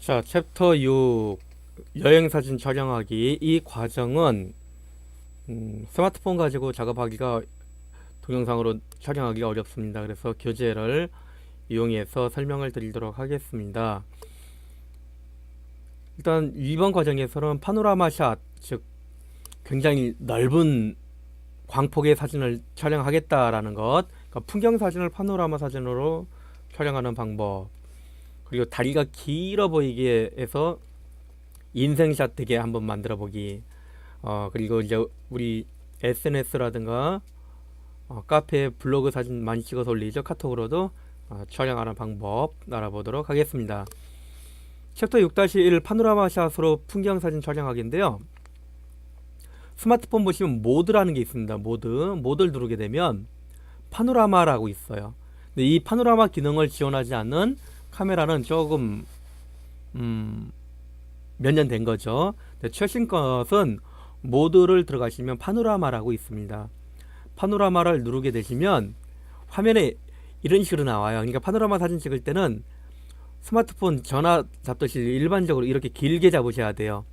자, 챕터 6 여행사진 촬영하기. 이 과정은 스마트폰 가지고 작업하기가 동영상으로 촬영하기가 어렵습니다. 그래서 교재를 이용해서 설명을 드리도록 하겠습니다. 일단 이번 과정에서는 파노라마 샷, 즉 굉장히 넓은 광폭의 사진을 촬영하겠다라는 것, 그러니까 풍경 사진을 파노라마 사진으로 촬영하는 방법, 그리고 다리가 길어 보이게 해서 인생샷 되게 한번 만들어 보기. 그리고 이제 우리 SNS라든가 카페 블로그 사진 많이 찍어서 올리죠. 카톡으로도 촬영하는 방법 알아보도록 하겠습니다. 챕터 6-1 파노라마 샷으로 풍경 사진 촬영하기인데요. 스마트폰 보시면 모드라는 게 있습니다. 모드를 누르게 되면 파노라마라고 있어요. 근데 이 파노라마 기능을 지원하지 않는 카메라는 조금 몇 년 된 거죠. 최신 것은 모드를 들어가시면 파노라마라고 있습니다. 파노라마를 누르게 되시면 화면에 이런 식으로 나와요. 그러니까 파노라마 사진 찍을 때는 스마트폰 전화 잡듯이 일반적으로 이렇게 길게 잡으셔야 돼요.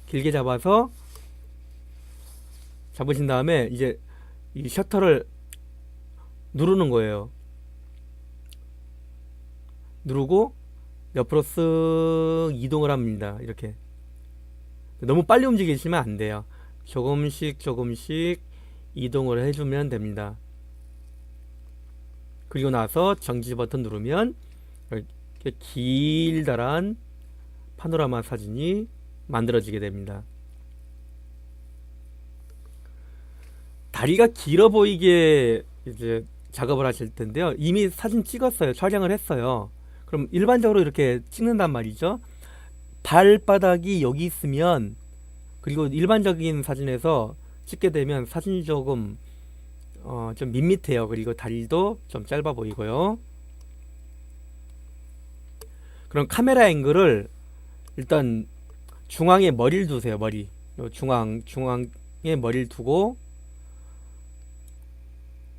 길게 잡아서 잡으신 다음에 이제 이 셔터를 누르는 거예요. 누르고 옆으로 쓱 이동을 합니다. 이렇게 너무 빨리 움직이시면 안 돼요. 조금씩 이동을 해주면 됩니다. 그리고 나서 정지 버튼 누르면 이렇게 길다란 파노라마 사진이 만들어지게 됩니다. 다리가 길어 보이게 이제 작업을 하실 텐데요. 이미 사진 찍었어요. 촬영을 했어요. 그럼 일반적으로 이렇게 찍는단 말이죠. 발바닥이 여기 있으면, 그리고 일반적인 사진에서 찍게 되면 사진이 조금 좀 밋밋해요. 그리고 다리도 좀 짧아 보이고요. 그럼 카메라 앵글을 일단 중앙에 머리를 두세요. 머리 중앙에 머리를 두고,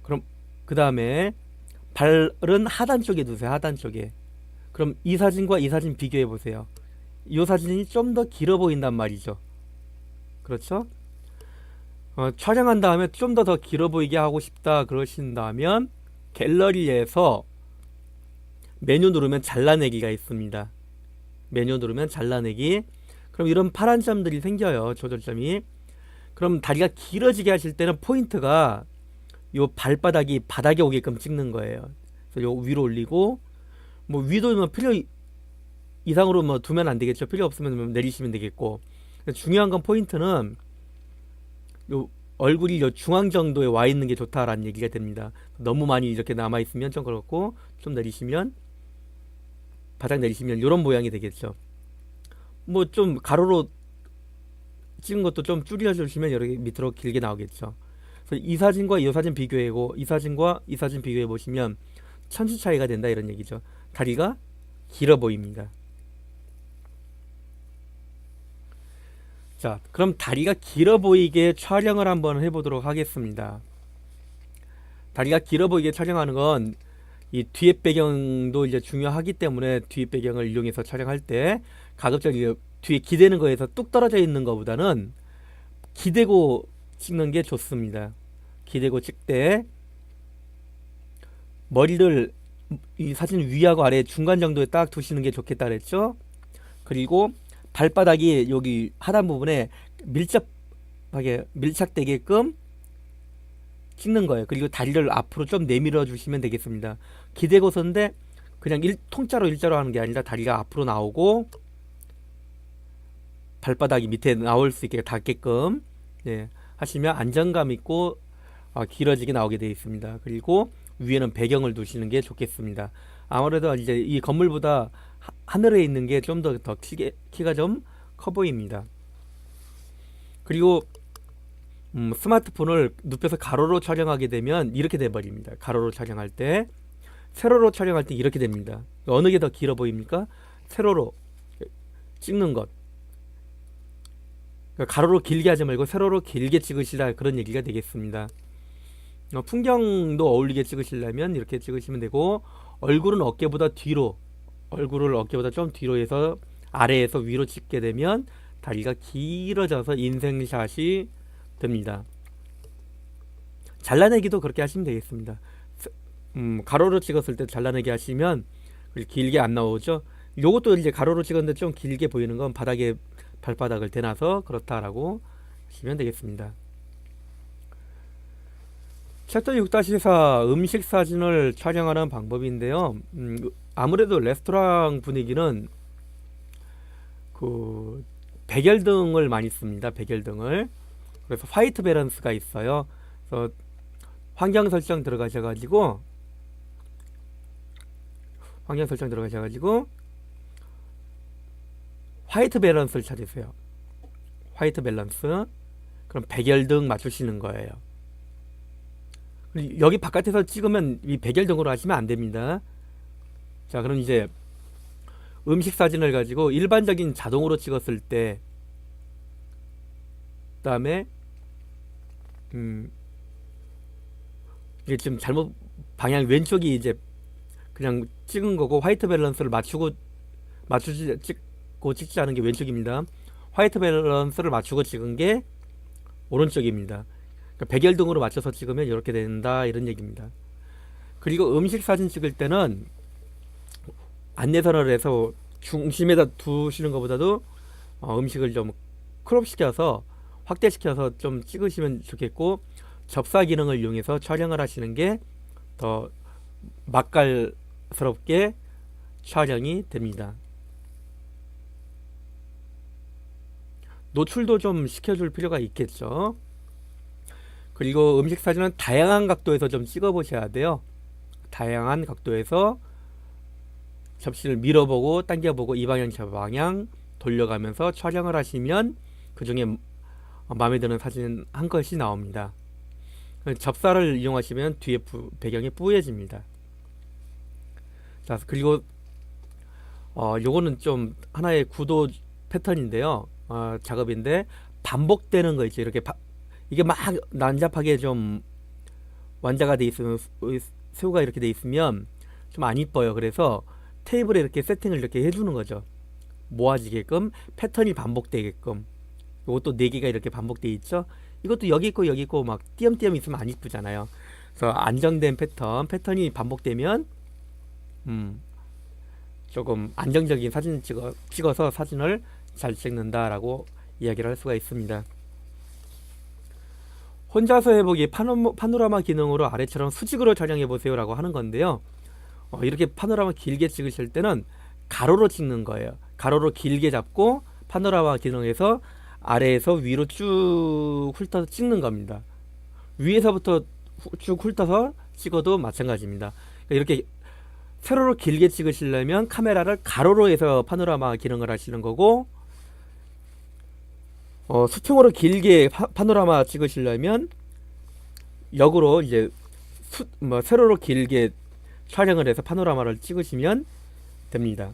그럼 그 다음에 발은 하단 쪽에 두세요. 하단 쪽에. 그럼 이 사진과 이 사진 비교해 보세요. 이 사진이 좀 더 길어 보인단 말이죠. 그렇죠? 촬영한 다음에 좀 더 길어 보이게 하고 싶다 그러신다면 갤러리에서 메뉴 누르면 잘라내기가 있습니다. 메뉴 누르면 잘라내기. 그럼 이런 파란 점들이 생겨요. 조절점이. 그럼 다리가 길어지게 하실 때는 포인트가 요 발바닥이 바닥에 오게끔 찍는 거예요. 그래서 요 위로 올리고, 뭐 위도 뭐 필요 이상으로 뭐 두면 안 되겠죠. 필요 없으면 내리시면 되겠고. 중요한 건 포인트는 요 얼굴이 요 중앙 정도에 와 있는 게 좋다라는 얘기가 됩니다. 너무 많이 이렇게 남아 있으면 좀 그렇고, 좀 내리시면, 바닥 내리시면 요런 모양이 되겠죠. 뭐 좀 가로로 찍은 것도 좀 줄여주시면 이렇게 밑으로 길게 나오겠죠. 그래서 이 사진과 이 사진 비교해고, 이 사진과 이 사진 비교해 보시면 천지 차이가 된다 이런 얘기죠. 다리가 길어 보입니다. 자, 그럼 다리가 길어 보이게 촬영을 한번 해보도록 하겠습니다. 다리가 길어 보이게 촬영하는 건 이 뒤에 배경도 이제 중요하기 때문에 뒤에 배경을 이용해서 촬영할 때 가급적 뒤에 기대는 거에서 뚝 떨어져 있는 것보다는 기대고 찍는 게 좋습니다. 기대고 찍되 머리를 이 사진 위하고 아래 중간 정도에 딱 두시는 게 좋겠다 그랬죠. 그리고 발바닥이 여기 하단 부분에 밀착되게끔 찍는 거예요. 그리고 다리를 앞으로 좀 내밀어 주시면 되겠습니다. 기대고서인데 그냥 통짜로 일자로 하는 게 아니라 다리가 앞으로 나오고 발바닥이 밑에 나올 수 있게 닿게끔 하시면 안정감 있고 길어지게 나오게 되어 있습니다. 그리고 위에는 배경을 두시는 게 좋겠습니다. 아무래도 이제 이 건물보다 하늘에 있는 게 좀 더 키가 좀 커 보입니다. 그리고 스마트폰을 눕혀서 가로로 촬영하게 되면 이렇게 돼 버립니다. 가로로 촬영할 때, 세로로 촬영할 때 이렇게 됩니다. 어느 게 더 길어 보입니까? 세로로 찍는 것. 그러니까 가로로 길게 하지 말고 세로로 길게 찍으시라, 그런 얘기가 되겠습니다. 풍경도 어울리게 찍으시려면 이렇게 찍으시면 되고, 얼굴은 어깨보다 좀 뒤로 해서 아래에서 위로 찍게 되면 다리가 길어져서 인생샷이 됩니다. 잘라내기도 그렇게 하시면 되겠습니다. 가로로 찍었을 때 잘라내기 하시면 길게 안 나오죠. 요것도 이제 가로로 찍었는데 좀 길게 보이는 건 바닥에 발바닥을 대놔서 그렇다라고 하시면 되겠습니다. 챕터 6-4 음식 사진을 촬영하는 방법인데요. 아무래도 레스토랑 분위기는 그 백열등을 많이 씁니다. 백열등을. 그래서 화이트 밸런스가 있어요. 그래서 환경 설정 들어가셔가지고 화이트 밸런스를 찾으세요. 화이트 밸런스. 그럼 백열등 맞추시는 거예요. 여기 바깥에서 찍으면 이 백열등으로 하시면 안 됩니다. 자, 그럼 이제 음식 사진을 가지고 일반적인 자동으로 찍었을 때, 그다음에 이게 지금 잘못 방향 왼쪽이 이제 그냥 찍은 거고 화이트 밸런스를 찍지 않은 게 왼쪽입니다. 화이트 밸런스를 맞추고 찍은 게 오른쪽입니다. 그러니까 백열등으로 맞춰서 찍으면 이렇게 된다 이런 얘기입니다. 그리고 음식 사진 찍을 때는 안내선을 해서 중심에다 두시는 것보다도 음식을 좀 크롭시켜서 확대시켜서 좀 찍으시면 좋겠고, 접사 기능을 이용해서 촬영을 하시는 게 더 맛깔스럽게 촬영이 됩니다. 노출도 좀 시켜줄 필요가 있겠죠. 그리고 음식 사진은 다양한 각도에서 좀 찍어 보셔야 돼요. 다양한 각도에서 접시를 밀어보고 당겨보고 이 방향 저 방향 돌려가면서 촬영을 하시면 그 중에 마음에 드는 사진 한 컷이 나옵니다. 접사를 이용하시면 뒤에 배경이 뿌얘집니다. 자, 그리고 요거는 좀 하나의 구도 패턴인데요. 작업인데 반복되는 거 있죠. 이렇게 이게 막 난잡하게 좀 완자가 돼 있으면, 새우가 이렇게 돼 있으면 좀 안 이뻐요. 그래서 테이블에 이렇게 세팅을 이렇게 해주는 거죠. 모아지게끔, 패턴이 반복되게끔. 이것도 4개가 이렇게 반복되어 있죠. 이것도 여기 있고 여기 있고 막 띄엄띄엄 있으면 안 이쁘잖아요. 그래서 안정된 패턴이 반복되면 조금 안정적인 사진 찍어서 사진을 잘 찍는다라고 이야기를 할 수가 있습니다. 혼자서 해보기 파노라마 기능으로 아래처럼 수직으로 촬영해 보세요 라고 하는 건데요. 이렇게 파노라마 길게 찍으실 때는 가로로 찍는 거예요. 가로로 길게 잡고 파노라마 기능에서 아래에서 위로 쭉 훑어서 찍는 겁니다. 위에서부터 쭉 훑어서 찍어도 마찬가지입니다. 이렇게 세로로 길게 찍으시려면 카메라를 가로로 해서 파노라마 기능을 하시는 거고, 수평으로 길게 파노라마 찍으시려면 역으로 이제 세로로 길게 촬영을 해서 파노라마를 찍으시면 됩니다.